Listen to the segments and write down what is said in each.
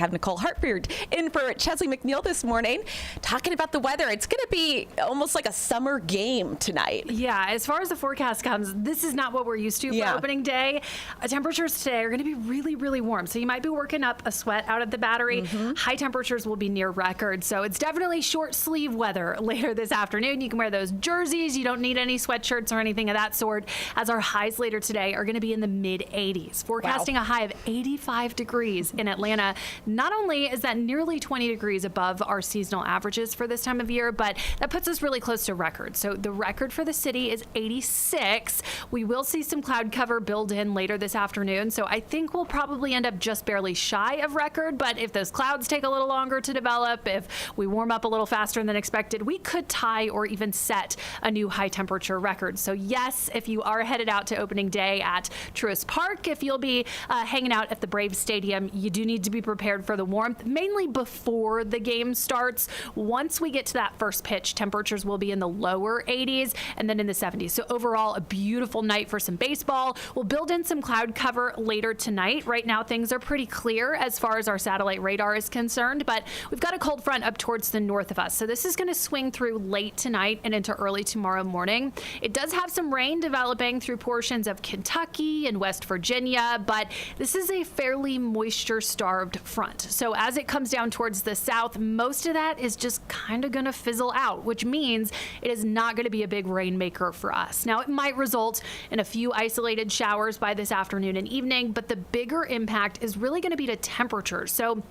Have Nicole Harford in for Chesley McNeil this morning, talking about the weather. It's going to be almost like a summer game tonight. Yeah, as far as the forecast comes, this is not what we're used to for opening day. Temperatures today are going to be really, really warm. So you might be working up a sweat out of the battery. High temperatures will be near record. So it's definitely short sleeve weather later this afternoon. You can wear those jerseys. You don't need any sweatshirts or anything of that sort, as our highs later today are going to be in the mid 80s. Forecasting a high of 85 degrees in Atlanta. Not only is that nearly 20 degrees above our seasonal averages for this time of year, but that puts us really close to record. So the record for the city is 86. We will see some cloud cover build in later this afternoon. So I think we'll probably end up just barely shy of record. But if those clouds take a little longer to develop, if we warm up a little faster than expected, we could tie or even set a new high temperature record. So yes, if you are headed out to opening day at Truist Park, if you'll be hanging out at the Braves Stadium, you do need to be prepared for the warmth, mainly before the game starts. Once we get to that first pitch, temperatures will be in the lower 80s and then in the 70s. So overall, a beautiful night for some baseball. We'll build in some cloud cover later tonight. Right now, things are pretty clear as far as our satellite radar is concerned, but we've got a cold front up towards the north of us. So this is going to swing through late tonight and into early tomorrow morning. It does have some rain developing through portions of Kentucky and West Virginia, but this is a fairly moisture-starved front. So as it comes down towards the south, most of that is just kind of going to fizzle out, which means it is not going to be a big rainmaker for us. Now, it might result in a few isolated showers by this afternoon and evening, but the bigger impact is really going to be to temperatures. So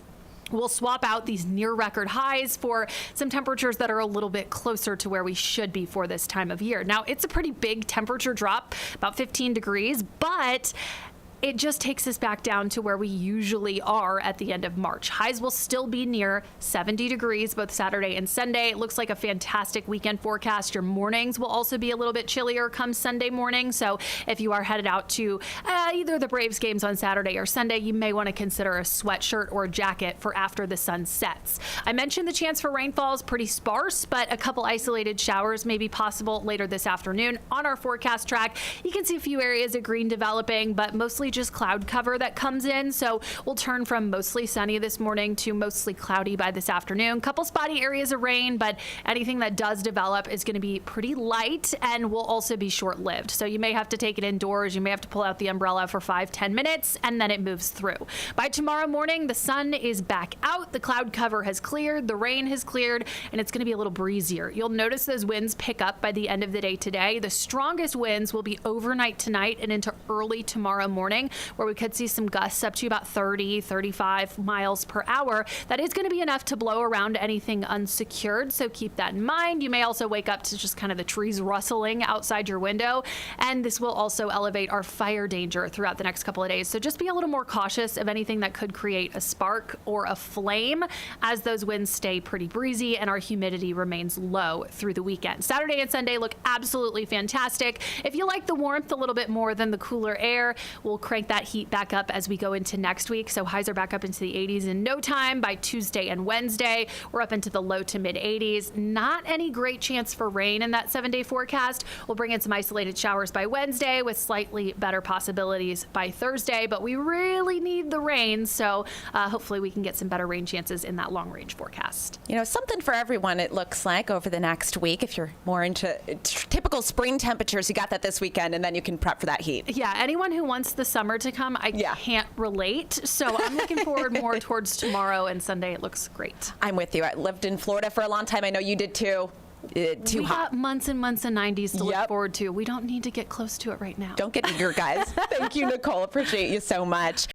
we'll swap out these near record highs for some temperatures that are a little bit closer to where we should be for this time of year. Now, it's a pretty big temperature drop, about 15 degrees, but it just takes us back down to where we usually are at the end of March. Highs will still be near 70 degrees both Saturday and Sunday. It looks like a fantastic weekend forecast. Your mornings will also be a little bit chillier come Sunday morning. So if you are headed out to either the Braves games on Saturday or Sunday, you may want to consider a sweatshirt or a jacket for after the sun sets. I mentioned the chance for rainfall is pretty sparse, but a couple isolated showers may be possible later this afternoon. On our forecast track, you can see a few areas of green developing, but mostly just cloud cover that comes in. So we'll turn from mostly sunny this morning to mostly cloudy by this afternoon. Couple spotty areas of rain, but anything that does develop is going to be pretty light and will also be short-lived. So you may have to take it indoors. You may have to pull out the umbrella for 5-10 minutes and then it moves through. By tomorrow morning, the sun is back out. The cloud cover has cleared. The rain has cleared and it's going to be a little breezier. You'll notice those winds pick up by the end of the day today. The strongest winds will be overnight tonight and into early tomorrow morning, where we could see some gusts up to about 30, 35 miles per hour. That is going to be enough to blow around anything unsecured, so keep that in mind. You may also wake up to just kind of the trees rustling outside your window, and this will also elevate our fire danger throughout the next couple of days. So just be a little more cautious of anything that could create a spark or a flame as those winds stay pretty breezy and our humidity remains low through the weekend. Saturday and Sunday look absolutely fantastic. If you like the warmth a little bit more than the cooler air, we'll crank that heat back up as we go into next week. So highs are back up into the 80s in no time. By Tuesday and Wednesday, we're up into the low to mid 80s. Not any great chance for rain in that 7-day forecast. We'll bring in some isolated showers by Wednesday with slightly better possibilities by Thursday, but we really need the rain. So hopefully we can get some better rain chances in that long range forecast. You know, something for everyone, it looks like, over the next week. If you're more into typical spring temperatures, you got that this weekend, and then you can prep for that heat. Yeah, anyone who wants the summer to come, I can't relate. So I'm looking forward more towards tomorrow and Sunday. It looks great. I'm with you. I lived in Florida for a long time. I know you did too. We got months and months of 90s to look forward to. We don't need to get close to it right now. Don't get eager, guys. Thank you, Nicole. Appreciate you so much.